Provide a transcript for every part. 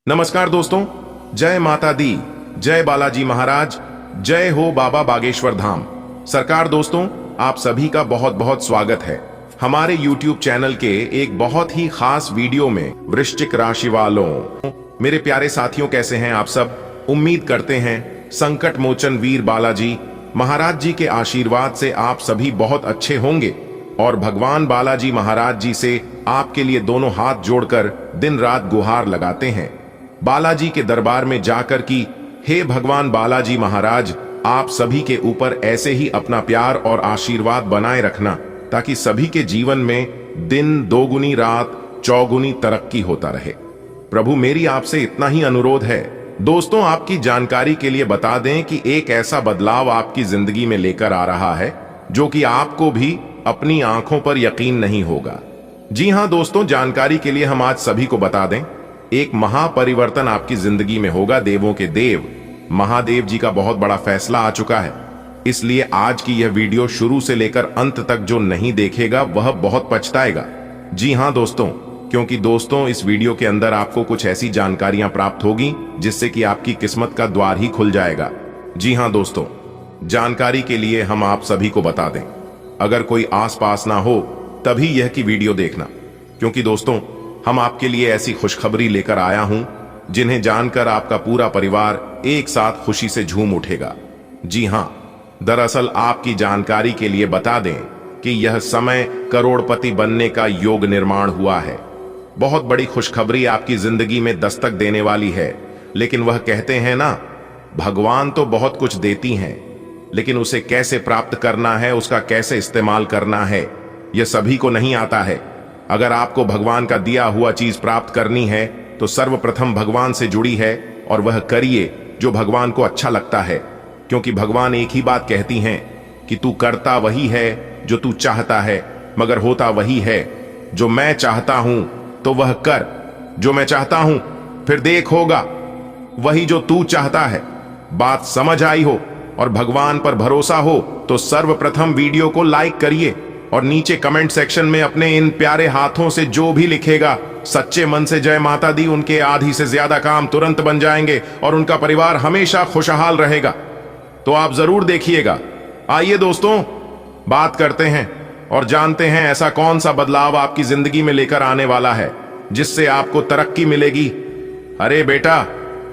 नमस्कार दोस्तों, जय माता दी, जय बालाजी महाराज, जय हो बाबा बागेश्वर धाम सरकार। दोस्तों, आप सभी का बहुत बहुत स्वागत है हमारे YouTube चैनल के एक बहुत ही खास वीडियो में। वृश्चिक राशि वालों, मेरे प्यारे साथियों, कैसे हैं आप सब? उम्मीद करते हैं संकट मोचन वीर बालाजी महाराज जी के आशीर्वाद से आप सभी बहुत अच्छे होंगे और भगवान बालाजी महाराज जी से आपके लिए दोनों हाथ जोड़कर दिन रात गुहार लगाते हैं बालाजी के दरबार में जाकर कि हे भगवान बालाजी महाराज, आप सभी के ऊपर ऐसे ही अपना प्यार और आशीर्वाद बनाए रखना ताकि सभी के जीवन में दिन दोगुनी रात चौगुनी तरक्की होता रहे। प्रभु, मेरी आपसे इतना ही अनुरोध है। दोस्तों, आपकी जानकारी के लिए बता दें कि एक ऐसा बदलाव आपकी जिंदगी में लेकर आ रहा है जो कि आपको भी अपनी आंखों पर यकीन नहीं होगा। जी हां दोस्तों, जानकारी के लिए हम आज सभी को बता दें, एक महापरिवर्तन आपकी जिंदगी में होगा। देवों के देव महादेव जी का बहुत बड़ा फैसला आ चुका है, इसलिए आज की यह वीडियो शुरू से लेकर अंत तक जो नहीं देखेगा वह बहुत पछताएगा। जी हां दोस्तों, क्योंकि दोस्तों इस वीडियो के अंदर आपको कुछ ऐसी जानकारियां प्राप्त होगी जिससे कि आपकी किस्मत का द्वार ही खुल जाएगा। जी हां दोस्तों, जानकारी के लिए हम आप सभी को बता दें, अगर कोई आसपास ना हो तभी यह की वीडियो देखना, क्योंकि दोस्तों हम आपके लिए ऐसी खुशखबरी लेकर आया हूं जिन्हें जानकर आपका पूरा परिवार एक साथ खुशी से झूम उठेगा। जी हां, दरअसल आपकी जानकारी के लिए बता दें कि यह समय करोड़पति बनने का योग निर्माण हुआ है। बहुत बड़ी खुशखबरी आपकी जिंदगी में दस्तक देने वाली है। लेकिन वह कहते हैं ना, भगवान तो बहुत कुछ देती हैं, लेकिन उसे कैसे प्राप्त करना है, उसका कैसे इस्तेमाल करना है, यह सभी को नहीं आता है। अगर आपको भगवान का दिया हुआ चीज प्राप्त करनी है तो सर्वप्रथम भगवान से जुड़ी है और वह करिए जो भगवान को अच्छा लगता है, क्योंकि भगवान एक ही बात कहती हैं कि तू करता वही है जो तू चाहता है, मगर होता वही है जो मैं चाहता हूं, तो वह कर जो मैं चाहता हूं, फिर देख होगा वही जो तू चाहता है। बात समझ आई हो और भगवान पर भरोसा हो तो सर्वप्रथम वीडियो को लाइक करिए और नीचे कमेंट सेक्शन में अपने इन प्यारे हाथों से जो भी लिखेगा सच्चे मन से जय माता दी, उनके आधी से ज्यादा काम तुरंत बन जाएंगे और उनका परिवार हमेशा खुशहाल रहेगा। तो आप जरूर देखिएगा। आइए दोस्तों, बात करते हैं और जानते हैं ऐसा कौन सा बदलाव आपकी जिंदगी में लेकर आने वाला है जिससे आपको तरक्की मिलेगी। अरे बेटा,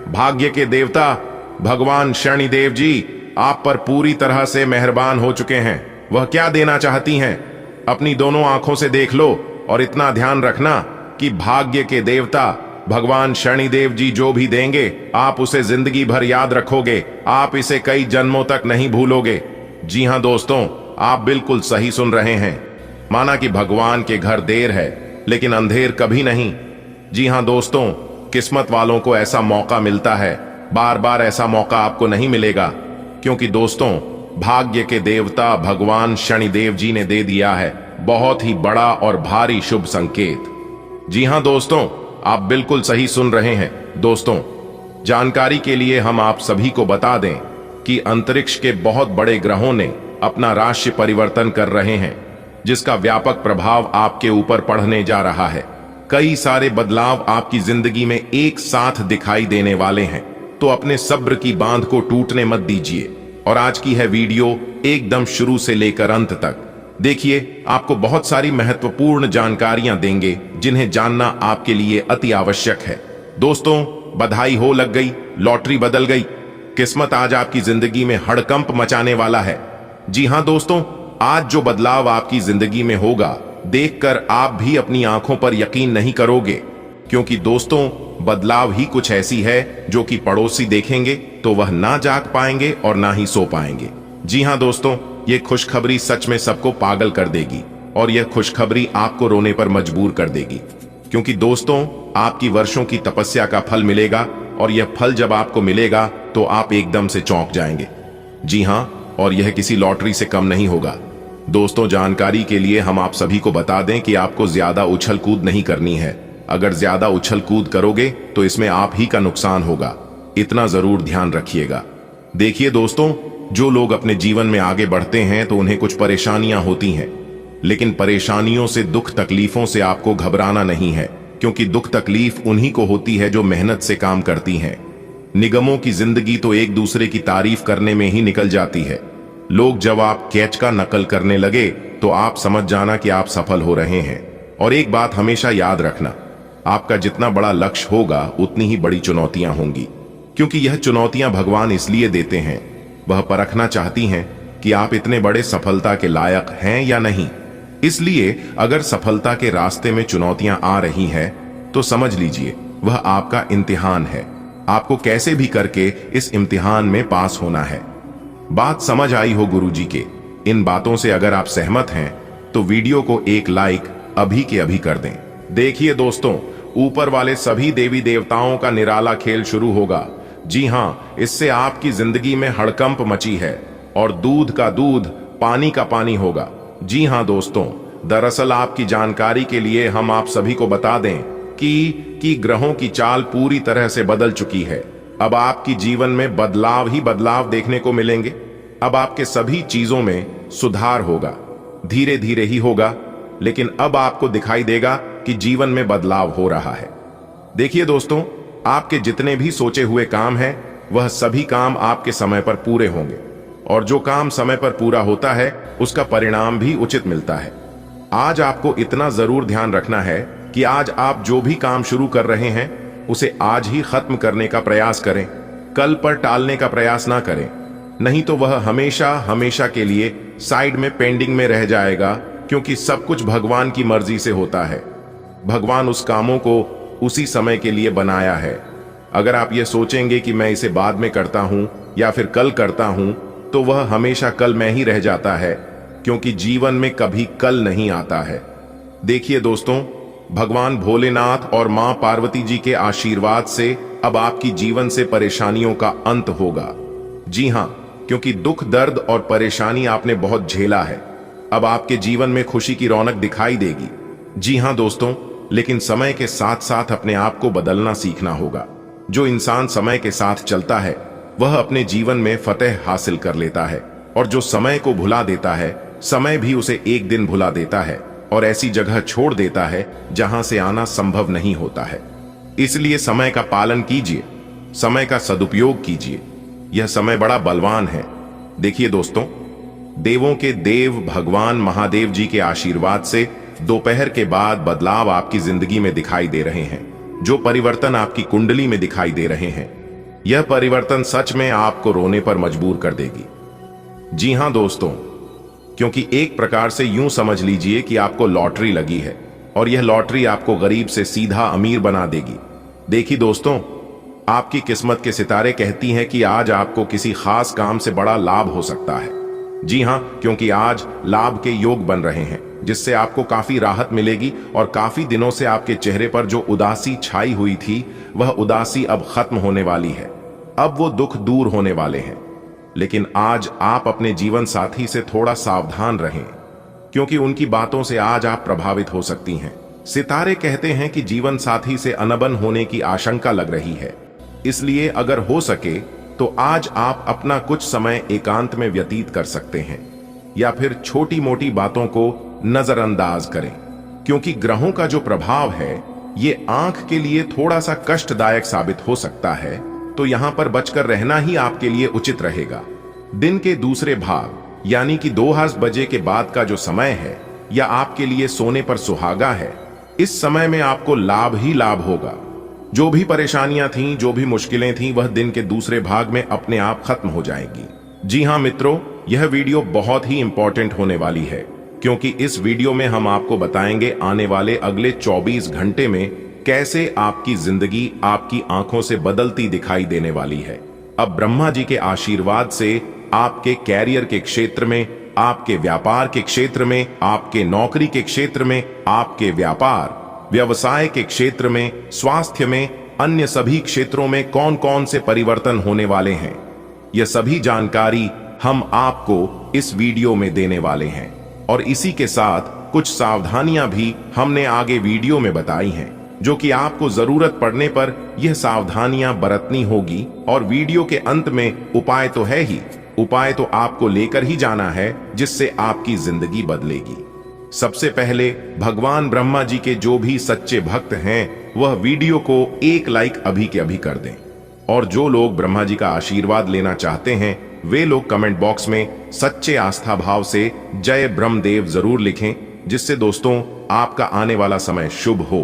भाग्य के देवता भगवान शनिदेव जी आप पर पूरी तरह से मेहरबान हो चुके हैं। वह क्या देना चाहती हैं, अपनी दोनों आंखों से देख लो और इतना ध्यान रखना कि भाग्य के देवता भगवान शनिदेव जी जो भी देंगे आप उसे जिंदगी भर याद रखोगे, आप इसे कई जन्मों तक नहीं भूलोगे। जी हां दोस्तों, आप बिल्कुल सही सुन रहे हैं। माना कि भगवान के घर देर है लेकिन अंधेर कभी नहीं। जी हां दोस्तों, किस्मत वालों को ऐसा मौका मिलता है, बार बार ऐसा मौका आपको नहीं मिलेगा, क्योंकि दोस्तों भाग्य के देवता भगवान शनिदेव जी ने दे दिया है बहुत ही बड़ा और भारी शुभ संकेत। जी हां दोस्तों, आप बिल्कुल सही सुन रहे हैं। दोस्तों, जानकारी के लिए हम आप सभी को बता दें कि अंतरिक्ष के बहुत बड़े ग्रहों ने अपना राशि परिवर्तन कर रहे हैं, जिसका व्यापक प्रभाव आपके ऊपर पड़ने जा रहा है। कई सारे बदलाव आपकी जिंदगी में एक साथ दिखाई देने वाले हैं, तो अपने सब्र की बांध को टूटने मत दीजिए और आज की है वीडियो एकदम शुरू से लेकर अंत तक देखिए। आपको बहुत सारी महत्वपूर्ण जानकारियां देंगे जिन्हें जानना आपके लिए अति आवश्यक है। दोस्तों, बधाई हो, लग गई, लॉटरी बदल गई, किस्मत आज आपकी जिंदगी में हड़कंप मचाने वाला है। जी हां दोस्तों, आज जो बदलाव आपकी जिंदगी में होगा देखकर आप भी अपनी आंखों पर यकीन नहीं करोगे, क्योंकि दोस्तों बदलाव ही कुछ ऐसी है जो कि पड़ोसी देखेंगे तो वह ना जाग पाएंगे और ना ही सो पाएंगे। जी हां दोस्तों, ये खुशखबरी सच में सबको पागल कर देगी और यह खुशखबरी आपको रोने पर मजबूर कर देगी, क्योंकि दोस्तों आपकी वर्षों की तपस्या का फल मिलेगा और यह फल जब आपको मिलेगा तो आप एकदम से चौंक जाएंगे। जी हां, और यह किसी लॉटरी से कम नहीं होगा। दोस्तों, जानकारी के लिए हम आप सभी को बता दें कि आपको ज्यादा उछल कूद नहीं करनी है। अगर ज्यादा उछल कूद करोगे तो इसमें आप ही का नुकसान होगा, इतना जरूर ध्यान रखिएगा। देखिए दोस्तों, जो लोग अपने जीवन में आगे बढ़ते हैं तो उन्हें कुछ परेशानियां होती हैं, लेकिन परेशानियों से, दुख तकलीफों से आपको घबराना नहीं है। क्योंकि दुख तकलीफ उन्हीं को होती है जो मेहनत से काम करती हैं। निगमों की जिंदगी तो एक दूसरे की तारीफ करने में ही निकल जाती है। लोग जब आप कैच का नकल करने लगे तो आप समझ जाना कि आप सफल हो रहे हैं। और एक बात हमेशा याद रखना, आपका जितना बड़ा लक्ष्य होगा उतनी ही बड़ी चुनौतियां होंगी, क्योंकि यह चुनौतियां भगवान इसलिए देते हैं, वह परखना चाहती हैं कि आप इतने बड़े सफलता के लायक हैं या नहीं। इसलिए अगर सफलता के रास्ते में चुनौतियां आ रही हैं तो समझ लीजिए वह आपका इम्तिहान है। आपको कैसे भी करके इस इम्तिहान में पास होना है। बात समझ आई हो गुरुजी के इन बातों से अगर आप सहमत हैं तो वीडियो को एक लाइक अभी के अभी कर दें। देखिए दोस्तों, ऊपर वाले सभी देवी देवताओं का निराला खेल शुरू होगा। जी हां, इससे आपकी जिंदगी में हड़कंप मची है और दूध का दूध, पानी का पानी होगा। जी हां दोस्तों, दरअसल आपकी जानकारी के लिए हम आप सभी को बता दें कि ग्रहों की चाल पूरी तरह से बदल चुकी है। अब आपकी जीवन में बदलाव ही बदलाव देखने को मिलेंगे। अब आपके सभी चीजों में सुधार होगा, धीरे धीरे ही होगा, लेकिन अब आपको दिखाई देगा कि जीवन में बदलाव हो रहा है। देखिए दोस्तों, आपके जितने भी सोचे हुए काम हैं वह सभी काम आपके समय पर पूरे होंगे, और जो काम समय पर पूरा होता है उसका परिणाम भी उचित मिलता है। आज आपको इतना जरूर ध्यान रखना है कि आज आप जो भी काम शुरू कर रहे हैं उसे आज ही खत्म करने का प्रयास करें, कल पर टालने का प्रयास ना करें, नहीं तो वह हमेशा हमेशा के लिए साइड में पेंडिंग में रह जाएगा, क्योंकि सब कुछ भगवान की मर्जी से होता है। भगवान उस कामों को उसी समय के लिए बनाया है। अगर आप ये सोचेंगे कि मैं इसे बाद में करता हूं या फिर कल करता हूं तो वह हमेशा कल में ही रह जाता है, क्योंकि जीवन में कभी कल नहीं आता है। देखिए दोस्तों, भगवान भोलेनाथ और मां पार्वती जी के आशीर्वाद से अब आपकी जीवन से परेशानियों का अंत होगा। जी हां, क्योंकि दुख, दर्द और परेशानी आपने बहुत झेला है। अब आपके जीवन में खुशी की रौनक दिखाई देगी। जी हां दोस्तों, लेकिन समय के साथ साथ अपने आप को बदलना सीखना होगा। जो इंसान समय के साथ चलता है वह अपने जीवन में फतेह हासिल कर लेता है, और जो समय को भुला देता है समय भी उसे एक दिन भुला देता है और ऐसी जगह छोड़ देता है जहां से आना संभव नहीं होता है। इसलिए समय का पालन कीजिए, समय का सदुपयोग कीजिए। यह समय बड़ा बलवान है। देखिए दोस्तों, देवों के देव भगवान महादेव जी के आशीर्वाद से दोपहर के बाद बदलाव आपकी जिंदगी में दिखाई दे रहे हैं। जो परिवर्तन आपकी कुंडली में दिखाई दे रहे हैं, यह परिवर्तन सच में आपको रोने पर मजबूर कर देगी। जी हां दोस्तों, क्योंकि एक प्रकार से यूं समझ लीजिए कि आपको लॉटरी लगी है, और यह लॉटरी आपको गरीब से सीधा अमीर बना देगी। देखिए दोस्तों, आपकी किस्मत के सितारे कहती हैं कि आज आपको किसी खास काम से बड़ा लाभ हो सकता है। जी हां, क्योंकि आज लाभ के योग बन रहे हैं, जिससे आपको काफी राहत मिलेगी, और काफी दिनों से आपके चेहरे पर जो उदासी छाई हुई थी वह उदासी अब खत्म होने वाली है। अब वो दुख दूर होने वाले हैं। लेकिन आज आप अपने जीवन साथी से थोड़ा सावधान रहें, क्योंकि उनकी बातों से आज आप प्रभावित हो सकती हैं। सितारे कहते हैं कि जीवन साथी से अनबन होने की आशंका लग रही है। इसलिए अगर हो सके तो आज आप अपना कुछ समय एकांत में व्यतीत कर सकते हैं, या फिर छोटी मोटी बातों को नजरअंदाज करें, क्योंकि ग्रहों का जो प्रभाव है ये आंख के लिए थोड़ा सा कष्टदायक साबित हो सकता है, तो यहां पर बचकर रहना ही आपके लिए उचित रहेगा। दिन के दूसरे भाग यानी कि 2 बजे के बाद का जो समय है या आपके लिए सोने पर सुहागा है, इस समय में आपको लाभ ही लाभ होगा। जो भी परेशानियां थीं, जो भी मुश्किलें थीं, वह दिन के दूसरे भाग में अपने आप खत्म हो जाएंगी। जी हां मित्रों, यह वीडियो बहुत ही इंपॉर्टेंट होने वाली है, क्योंकि इस वीडियो में हम आपको बताएंगे आने वाले अगले 24 घंटे में कैसे आपकी जिंदगी आपकी आंखों से बदलती दिखाई देने वाली है। अब ब्रह्मा जी के आशीर्वाद से आपके कैरियर के क्षेत्र में, आपके व्यापार के क्षेत्र में, आपके नौकरी के क्षेत्र में, आपके व्यापार व्यवसाय के क्षेत्र में, स्वास्थ्य में, अन्य सभी क्षेत्रों में कौन कौन से परिवर्तन होने वाले हैं, यह सभी जानकारी हम आपको इस वीडियो में देने वाले हैं। और इसी के साथ कुछ सावधानियां भी हमने आगे वीडियो में बताई हैं, जो कि आपको जरूरत पड़ने पर यह सावधानियां बरतनी होगी। और वीडियो के अंत में उपाय तो है ही, उपाय तो आपको लेकर ही जाना है, जिससे आपकी जिंदगी बदलेगी। सबसे पहले भगवान ब्रह्मा जी के जो भी सच्चे भक्त हैं वह वीडियो को एक लाइक अभी के अभी कर दें, और जो लोग ब्रह्मा जी का आशीर्वाद लेना चाहते हैं वे लोग कमेंट बॉक्स में सच्चे आस्था भाव से जय ब्रह्मदेव जरूर लिखें, जिससे दोस्तों आपका आने वाला समय शुभ हो।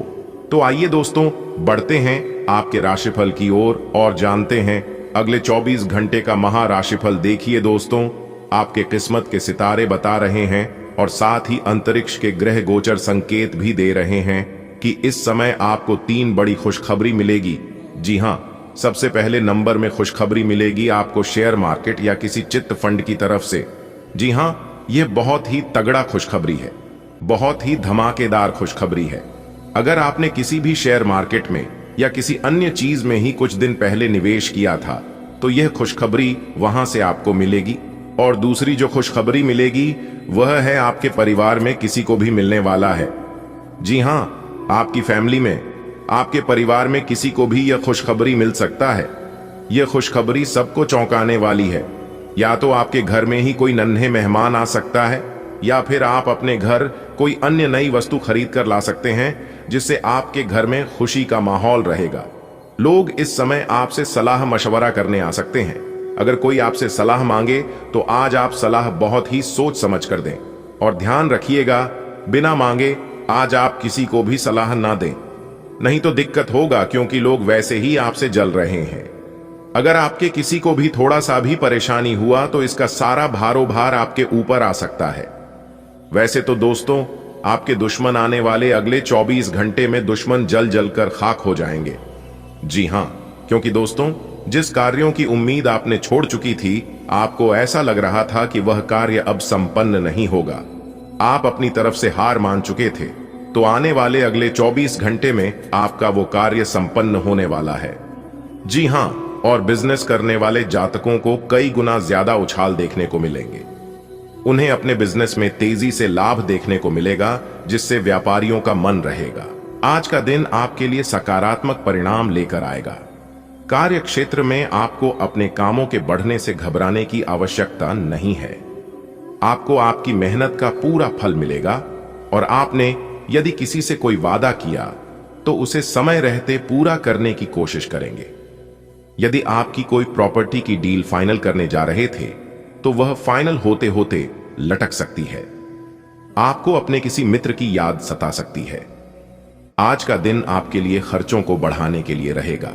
तो आइए दोस्तों बढ़ते हैं आपके राशिफल की ओर और जानते हैं अगले 24 घंटे का महाराशिफल। देखिए दोस्तों, आपके किस्मत के सितारे बता रहे हैं और साथ ही अंतरिक्ष के ग्रह गोचर संकेत भी दे रहे हैं कि इस समय आपको 3 बड़ी खुशखबरी मिलेगी। जी हां, सबसे पहले नंबर में खुशखबरी मिलेगी आपको शेयर मार्केट या किसी चिट फंड की तरफ से। जी हां, यह बहुत ही तगड़ा खुशखबरी है, बहुत ही धमाकेदार खुशखबरी है। अगर आपने किसी भी शेयर मार्केट में या किसी अन्य चीज में ही कुछ दिन पहले निवेश किया था तो यह खुशखबरी वहां से आपको मिलेगी। और दूसरी जो खुशखबरी मिलेगी वह है आपके परिवार में किसी को भी मिलने वाला है। जी हां, आपकी फैमिली में, आपके परिवार में किसी को भी यह खुशखबरी मिल सकता है। यह खुशखबरी सबको चौंकाने वाली है। या तो आपके घर में ही कोई नन्हे मेहमान आ सकता है या फिर आप अपने घर कोई अन्य नई वस्तु खरीद कर ला सकते हैं, जिससे आपके घर में खुशी का माहौल रहेगा। लोग इस समय आपसे सलाह मशवरा करने आ सकते हैं। अगर कोई आपसे सलाह मांगे तो आज आप सलाह बहुत ही सोच समझ कर दें, और ध्यान रखिएगा बिना मांगे आज आप किसी को भी सलाह ना दें, नहीं तो दिक्कत होगा, क्योंकि लोग वैसे ही आपसे जल रहे हैं। अगर आपके किसी को भी थोड़ा सा भी परेशानी हुआ तो इसका सारा भारोभार आपके ऊपर आ सकता है। वैसे तो दोस्तों आपके दुश्मन आने वाले अगले 24 घंटे में दुश्मन जल जल कर खाक हो जाएंगे। जी हां, क्योंकि दोस्तों जिस कार्यों की उम्मीद आपने छोड़ चुकी थी, आपको ऐसा लग रहा था कि वह कार्य अब संपन्न नहीं होगा, आप अपनी तरफ से हार मान चुके थे, तो आने वाले अगले 24 घंटे में आपका वो कार्य संपन्न होने वाला है। जी हां, और बिजनेस करने वाले जातकों को कई गुना ज्यादा उछाल देखने को मिलेंगे। उन्हें अपने बिजनेस में तेजी से लाभ देखने को मिलेगा, जिससे व्यापारियों का मन रहेगा। आज का दिन आपके लिए सकारात्मक परिणाम लेकर आएगा। कार्य क्षेत्र में आपको अपने कामों के बढ़ने से घबराने की आवश्यकता नहीं है। आपको आपकी मेहनत का पूरा फल मिलेगा, और आपने यदि किसी से कोई वादा किया तो उसे समय रहते पूरा करने की कोशिश करेंगे। यदि आपकी कोई प्रॉपर्टी की डील फाइनल करने जा रहे थे तो वह फाइनल होते होते लटक सकती है। आपको अपने किसी मित्र की याद सता सकती है। आज का दिन आपके लिए खर्चों को बढ़ाने के लिए रहेगा।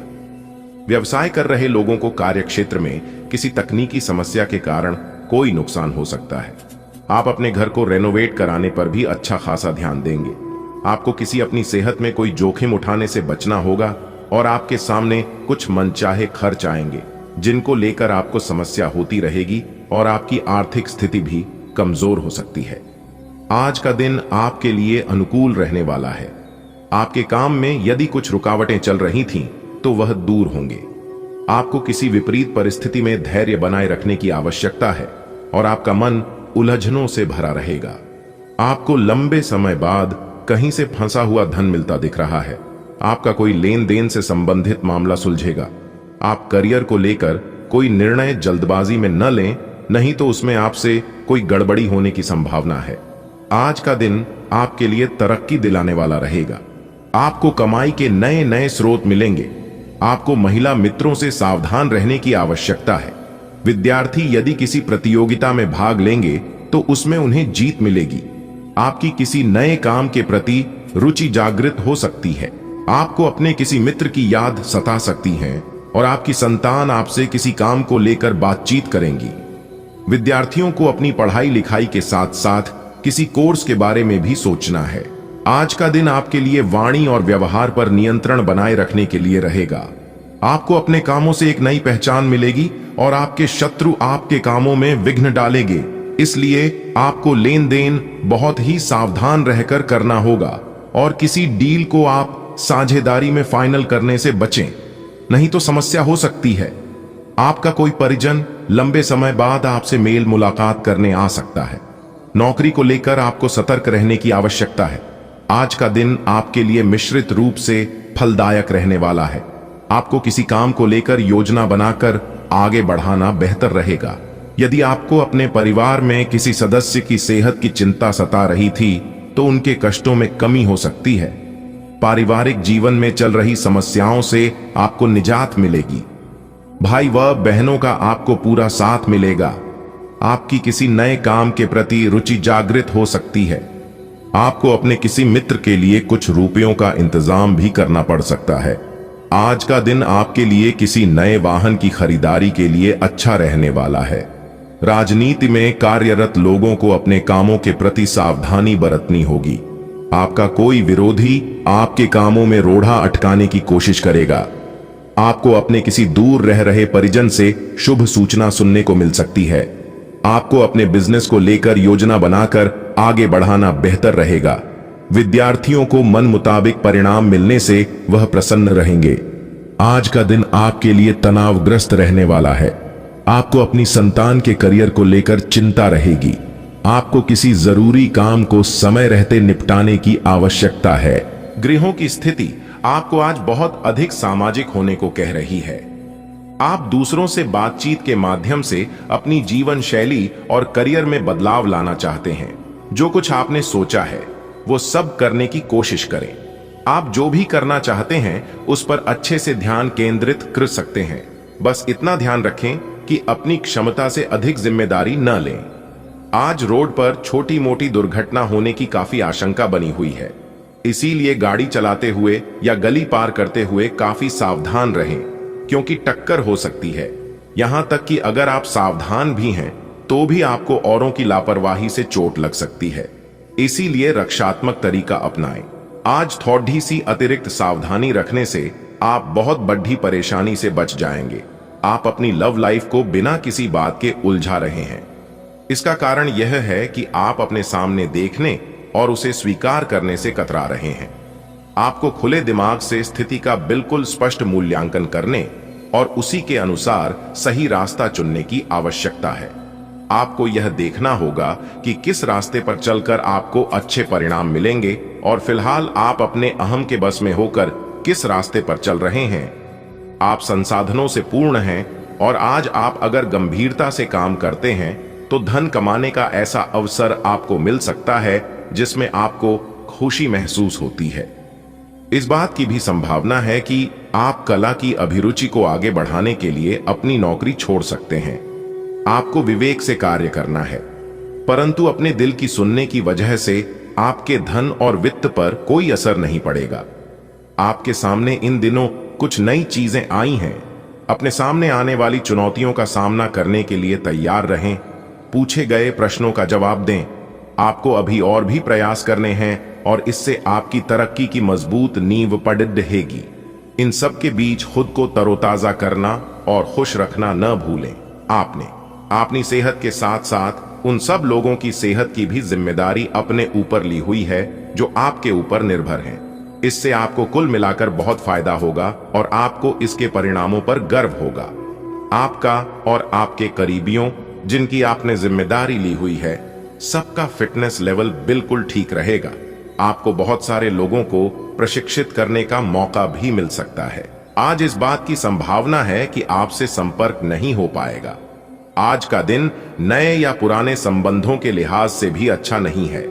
व्यवसाय कर रहे लोगों को कार्य क्षेत्र में किसी तकनीकी समस्या के कारण कोई नुकसान हो सकता है। आप अपने घर को रेनोवेट कराने पर भी अच्छा खासा ध्यान देंगे। आपको किसी अपनी सेहत में कोई जोखिम उठाने से बचना होगा, और आपके सामने कुछ मनचाहे खर्च आएंगे जिनको लेकर आपको समस्या होती रहेगी, और आपकी आर्थिक स्थिति भी कमजोर हो सकती है। आज का दिन आपके लिए अनुकूल रहने वाला है। आपके काम में यदि कुछ रुकावटें चल रही थीं तो वह दूर होंगे। आपको किसी विपरीत परिस्थिति में धैर्य बनाए रखने की आवश्यकता है, और आपका मन उलझनों से भरा रहेगा। आपको लंबे समय बाद कहीं से फंसा हुआ धन मिलता दिख रहा है। आपका कोई लेन देन से संबंधित मामला सुलझेगा। आप करियर को लेकर कोई निर्णय जल्दबाजी में न लें, नहीं तो उसमें आपसे कोई गड़बड़ी होने की संभावना है। आज का दिन आपके लिए तरक्की दिलाने वाला रहेगा। आपको कमाई के नए नए स्रोत मिलेंगे। आपको महिला मित्रों से सावधान रहने की आवश्यकता है। विद्यार्थी यदि किसी प्रतियोगिता में भाग लेंगे तो उसमें उन्हें जीत मिलेगी। आपकी किसी नए काम के प्रति रुचि जागृत हो सकती है। आपको अपने किसी मित्र की याद सता सकती है, और आपकी संतान आपसे किसी काम को लेकर बातचीत करेंगी। विद्यार्थियों को अपनी पढ़ाई लिखाई के साथ साथ किसी कोर्स के बारे में भी सोचना है। आज का दिन आपके लिए वाणी और व्यवहार पर नियंत्रण बनाए रखने के लिए रहेगा। आपको अपने कामों से एक नई पहचान मिलेगी, और आपके शत्रु आपके कामों में विघ्न डालेंगे। इसलिए आपको लेन देन बहुत ही सावधान रहकर करना होगा, और किसी डील को आप साझेदारी में फाइनल करने से बचें, नहीं तो समस्या हो सकती है। आपका कोई परिजन लंबे समय बाद आपसे मेल मुलाकात करने आ सकता है। नौकरी को लेकर आपको सतर्क रहने की आवश्यकता है। आज का दिन आपके लिए मिश्रित रूप से फलदायक रहने वाला है। आपको किसी काम को लेकर योजना बनाकर आगे बढ़ाना बेहतर रहेगा। यदि आपको अपने परिवार में किसी सदस्य की सेहत की चिंता सता रही थी तो उनके कष्टों में कमी हो सकती है। पारिवारिक जीवन में चल रही समस्याओं से आपको निजात मिलेगी। भाई व बहनों का आपको पूरा साथ मिलेगा। आपकी किसी नए काम के प्रति रुचि जागृत हो सकती है। आपको अपने किसी मित्र के लिए कुछ रुपयों का इंतजाम भी करना पड़ सकता है। आज का दिन आपके लिए किसी नए वाहन की खरीदारी के लिए अच्छा रहने वाला है। राजनीति में कार्यरत लोगों को अपने कामों के प्रति सावधानी बरतनी होगी। आपका कोई विरोधी आपके कामों में रोड़ा अटकाने की कोशिश करेगा। आपको अपने किसी दूर रह रहे परिजन से शुभ सूचना सुनने को मिल सकती है। आपको अपने बिजनेस को लेकर योजना बनाकर आगे बढ़ाना बेहतर रहेगा। विद्यार्थियों को मन मुताबिक परिणाम मिलने से वह प्रसन्न रहेंगे। आज का दिन आपके लिए तनावग्रस्त रहने वाला है। आपको अपनी संतान के करियर को लेकर चिंता रहेगी। आपको किसी जरूरी काम को समय रहते निपटाने की आवश्यकता है। गृहों की स्थिति आपको आज बहुत अधिक सामाजिक होने को कह रही है। आप दूसरों से बातचीत के माध्यम से अपनी जीवन शैली और करियर में बदलाव लाना चाहते हैं। जो कुछ आपने सोचा है वो सब करने की कोशिश करें। आप जो भी करना चाहते हैं उस पर अच्छे से ध्यान केंद्रित कर सकते हैं। बस इतना ध्यान रखें कि अपनी क्षमता से अधिक जिम्मेदारी न लें। आज रोड पर छोटी मोटी दुर्घटना होने की काफी आशंका बनी हुई है, इसीलिए गाड़ी चलाते हुए या गली पार करते हुए काफी सावधान रहें, क्योंकि टक्कर हो सकती है। यहां तक कि अगर आप सावधान भी हैं तो भी आपको औरों की लापरवाही से चोट लग सकती है, इसीलिए रक्षात्मक तरीका अपनाएं। आज थोड़ी सी अतिरिक्त सावधानी रखने से आप बहुत बड़ी परेशानी से बच जाएंगे। आप अपनी लव लाइफ को बिना किसी बात के उलझा रहे हैं। इसका कारण यह है कि आप अपने सामने देखने और उसे स्वीकार करने से कतरा रहे हैं। आपको खुले दिमाग से स्थिति का बिल्कुल स्पष्ट मूल्यांकन करने और उसी के अनुसार सही रास्ता चुनने की आवश्यकता है। आपको यह देखना होगा कि किस रास्ते पर चलकर आपको अच्छे परिणाम मिलेंगे और फिलहाल आप अपने अहम के बस में होकर किस रास्ते पर चल रहे हैं। आप संसाधनों से पूर्ण हैं और आज आप अगर गंभीरता से काम करते हैं तो धन कमाने का ऐसा अवसर आपको मिल सकता है जिसमें आपको खुशी महसूस होती है। इस बात की भी संभावना है कि आप कला की अभिरुचि को आगे बढ़ाने के लिए अपनी नौकरी छोड़ सकते हैं। आपको विवेक से कार्य करना है, परंतु अपने दिल की सुनने की वजह से आपके धन और वित्त पर कोई असर नहीं पड़ेगा। आपके सामने इन दिनों कुछ नई चीजें आई हैं। अपने सामने आने वाली चुनौतियों का सामना करने के लिए तैयार रहें। पूछे गए प्रश्नों का जवाब दें। आपको अभी और भी प्रयास करने हैं और इससे आपकी तरक्की की मजबूत नींव पड़ रहेगी। इन सब के बीच खुद को तरोताजा करना और खुश रखना न भूलें। आपने अपनी सेहत के साथ साथ उन सब लोगों की सेहत की भी जिम्मेदारी अपने ऊपर ली हुई है जो आपके ऊपर निर्भर हैं। इससे आपको कुल मिलाकर बहुत फायदा होगा और आपको इसके परिणामों पर गर्व होगा। आपका और आपके करीबियों जिनकी आपने जिम्मेदारी ली हुई है, सबका फिटनेस लेवल बिल्कुल ठीक रहेगा। आपको बहुत सारे लोगों को प्रशिक्षित करने का मौका भी मिल सकता है। आज इस बात की संभावना है कि आपसे संपर्क नहीं हो पाएगा। आज का दिन नए या पुराने संबंधों के लिहाज से भी अच्छा नहीं है।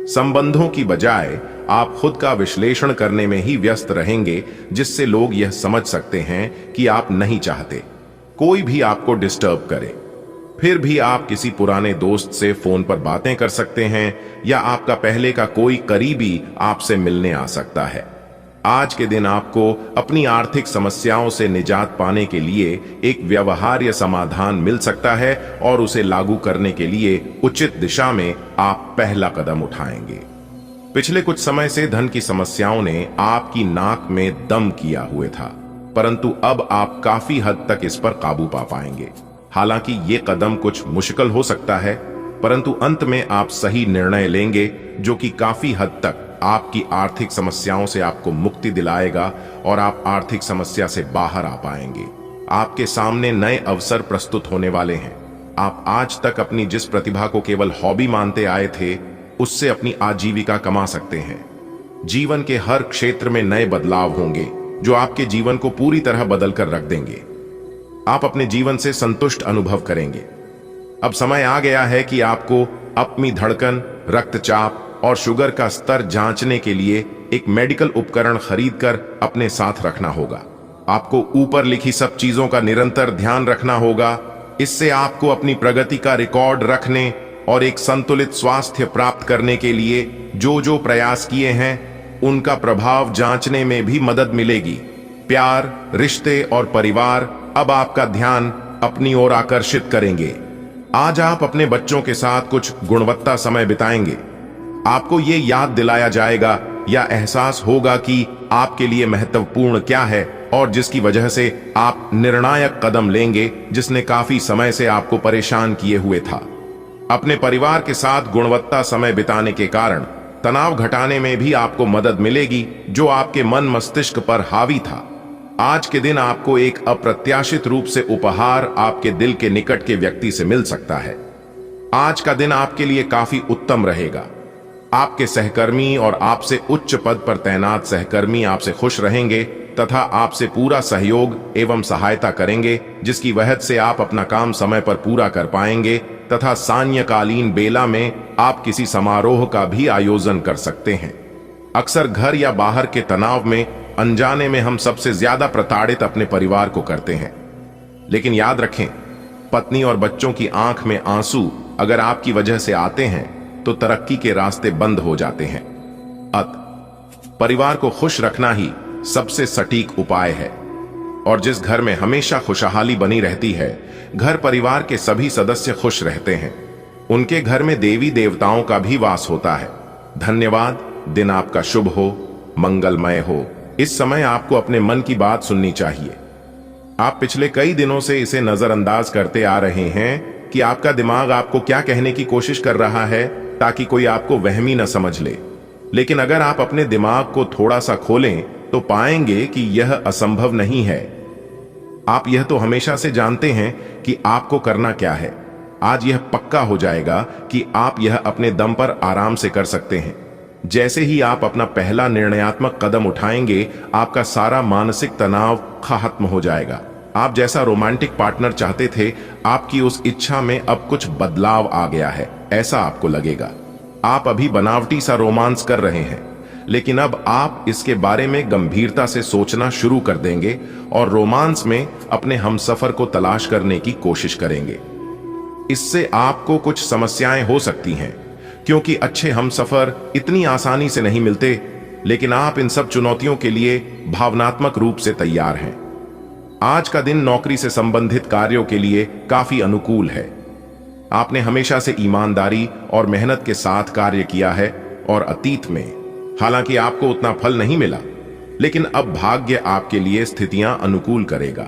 संबंधों की बजाय आप खुद का विश्लेषण करने में ही व्यस्त रहेंगे, जिससे लोग यह समझ सकते हैं कि आप नहीं चाहते कोई भी आपको डिस्टर्ब करे। फिर भी आप किसी पुराने दोस्त से फोन पर बातें कर सकते हैं या आपका पहले का कोई करीबी आपसे मिलने आ सकता है। आज के दिन आपको अपनी आर्थिक समस्याओं से निजात पाने के लिए एक व्यवहार्य समाधान मिल सकता है और उसे लागू करने के लिए उचित दिशा में आप पहला कदम उठाएंगे। पिछले कुछ समय से धन की समस्याओं ने आपकी नाक में दम किया हुए था, परंतु अब आप काफी हद तक इस पर काबू पा पाएंगे। हालांकि ये कदम कुछ मुश्किल हो सकता है, परंतु अंत में आप सही निर्णय लेंगे जो कि काफी हद तक आपकी आर्थिक समस्याओं से आपको मुक्ति दिलाएगा और आप आर्थिक समस्या से बाहर आ पाएंगे। आपके सामने नए अवसर प्रस्तुत होने वाले हैं। आप आज तक अपनी जिस प्रतिभा को केवल हॉबी मानते आए थे, उससे अपनी आजीविका कमा सकते हैं। जीवन के हर क्षेत्र में नए बदलाव होंगे जो आपके जीवन को पूरी तरह बदल कर रख देंगे। आप अपने जीवन से संतुष्ट अनुभव करेंगे। अब समय आ गया है कि आपको अपनी धड़कन, रक्तचाप और शुगर का स्तर जांचने के लिए एक मेडिकल उपकरण खरीदकर अपने साथ रखना होगा। आपको ऊपर लिखी सब चीजों का निरंतर ध्यान रखना होगा। इससे आपको अपनी प्रगति का रिकॉर्ड रखने और एक संतुलित स्वास्थ्य प्राप्त करने के लिए जो जो प्रयास किए हैं उनका प्रभाव जांचने में भी मदद मिलेगी। प्यार, रिश्ते और परिवार अब आपका ध्यान अपनी ओर आकर्षित करेंगे। आज आप अपने बच्चों के साथ कुछ गुणवत्ता समय बिताएंगे। आपको ये याद दिलाया जाएगा या एहसास होगा कि आपके लिए महत्वपूर्ण क्या है और जिसकी वजह से आप निर्णायक कदम लेंगे जिसने काफी समय से आपको परेशान किए हुए था। अपने परिवार के साथ गुणवत्ता समय बिताने के कारण तनाव घटाने में भी आपको मदद मिलेगी जो आपके मन मस्तिष्क पर हावी था। आज के दिन आपको एक अप्रत्याशित रूप से उपहार आपके दिल के निकट के व्यक्ति से मिल सकता है। आज का दिन आपके लिए काफी उत्तम रहेगा। आपके सहकर्मी और आपसे उच्च पद पर तैनात सहकर्मी आपसे खुश रहेंगे तथा आपसे पूरा सहयोग एवं सहायता करेंगे, जिसकी वजह से आप अपना काम समय पर पूरा कर पाएंगे तथा सायंकालीन बेला में आप किसी समारोह का भी आयोजन कर सकते हैं। अक्सर घर या बाहर के तनाव में अनजाने में हम सबसे ज्यादा प्रताड़ित अपने परिवार को करते हैं। लेकिन याद रखें, पत्नी और बच्चों की आंख में आंसू अगर आपकी वजह से आते हैं तो तरक्की के रास्ते बंद हो जाते हैं। परिवार को खुश रखना ही सबसे सटीक उपाय है और जिस घर में हमेशा खुशहाली बनी रहती है, घर परिवार के सभी सदस्य खुश रहते हैं। उनके घर में देवी देवताओं का भी वास होता है। धन्यवाद। दिन आपका शुभ हो, मंगलमय हो। इस समय आपको अपने मन की बात सुननी चाहिए। आप पिछले कई दिनों से इसे नजरअंदाज करते आ रहे हैं कि आपका दिमाग आपको क्या कहने की कोशिश कर रहा है ताकि कोई आपको वहमी न समझ ले। लेकिन अगर आप अपने दिमाग को थोड़ा सा खोलें तो पाएंगे कि यह असंभव नहीं है। आप यह तो हमेशा से जानते हैं कि आपको करना क्या है। आज यह पक्का हो जाएगा कि आप यह अपने दम पर आराम से कर सकते हैं। जैसे ही आप अपना पहला निर्णयात्मक कदम उठाएंगे, आपका सारा मानसिक तनाव खत्म हो जाएगा। आप जैसा रोमांटिक पार्टनर चाहते थे, आपकी उस इच्छा में अब कुछ बदलाव आ गया है, ऐसा आपको लगेगा। आप अभी बनावटी सा रोमांस कर रहे हैं, लेकिन अब आप इसके बारे में गंभीरता से सोचना शुरू कर देंगे और रोमांस में अपने हमसफर को तलाश करने की कोशिश करेंगे। इससे आपको कुछ समस्याएं हो सकती हैं, क्योंकि अच्छे हमसफर इतनी आसानी से नहीं मिलते, लेकिन आप इन सब चुनौतियों के लिए भावनात्मक रूप से तैयार हैं। आज का दिन नौकरी से संबंधित कार्यों के लिए काफी अनुकूल है। आपने हमेशा से ईमानदारी और मेहनत के साथ कार्य किया है और अतीत में हालांकि आपको उतना फल नहीं मिला, लेकिन अब भाग्य आपके लिए स्थितियां अनुकूल करेगा।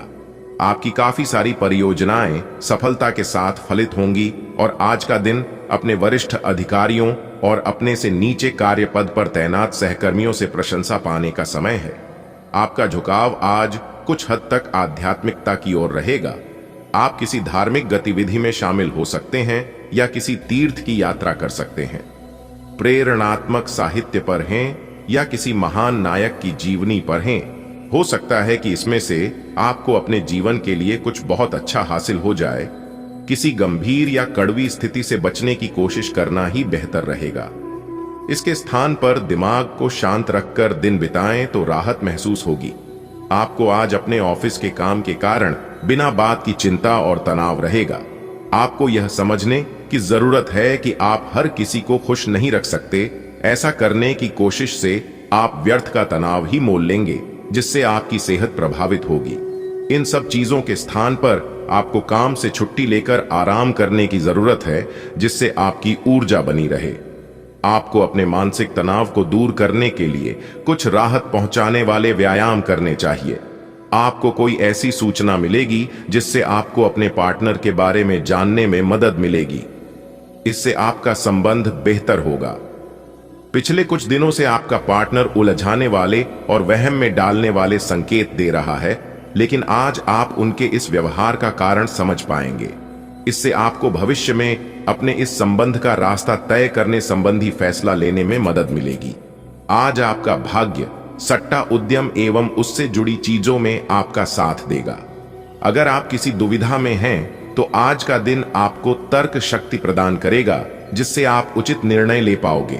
आपकी काफी सारी परियोजनाएं सफलता के साथ फलित होंगी और आज का दिन अपने वरिष्ठ अधिकारियों और अपने से नीचे कार्य पद पर तैनात सहकर्मियों से प्रशंसा पाने का समय है। आपका झुकाव आज कुछ हद तक आध्यात्मिकता की ओर रहेगा। आप किसी धार्मिक गतिविधि में शामिल हो सकते हैं या किसी तीर्थ की यात्रा कर सकते हैं। प्रेरणात्मक साहित्य पर हैं या किसी महान नायक की जीवनी पर हैं। हो सकता है कि इसमें से आपको अपने जीवन के लिए कुछ बहुत अच्छा हासिल हो जाए। किसी गंभीर या कड़वी स्थिति से बचने की कोशिश करना ही बेहतर रहेगा। इसके स्थान पर दिमाग को शांत रखकर दिन बिताएं तो राहत महसूस होगी। आपको आज अपने ऑफिस के काम के कारण बिना बात की चिंता और तनाव रहेगा। आपको यह समझने की जरूरत है कि आप हर किसी को खुश नहीं रख सकते। ऐसा करने की कोशिश से आप व्यर्थ का तनाव ही मोल लेंगे, जिससे आपकी सेहत प्रभावित होगी। इन सब चीजों के स्थान पर आपको काम से छुट्टी लेकर आराम करने की जरूरत है, जिससे आपकी ऊर्जा बनी रहे। आपको अपने मानसिक तनाव को दूर करने के लिए कुछ राहत पहुंचाने वाले व्यायाम करने चाहिए। आपको कोई ऐसी सूचना मिलेगी जिससे आपको अपने पार्टनर के बारे में जानने में मदद मिलेगी। इससे आपका संबंध बेहतर होगा। पिछले कुछ दिनों से आपका पार्टनर उलझाने वाले और वहम में डालने वाले संकेत दे रहा है, लेकिन आज आप उनके इस व्यवहार का कारण समझ पाएंगे। इससे आपको भविष्य में अपने इस संबंध का रास्ता तय करने संबंधी फैसला लेने में मदद मिलेगी। आज आपका भाग्य सट्टा उद्यम एवं उससे जुड़ी चीजों में आपका साथ देगा। अगर आप किसी दुविधा में हैं, तो आज का दिन आपको तर्क शक्ति प्रदान करेगा, जिससे आप उचित निर्णय ले पाओगे।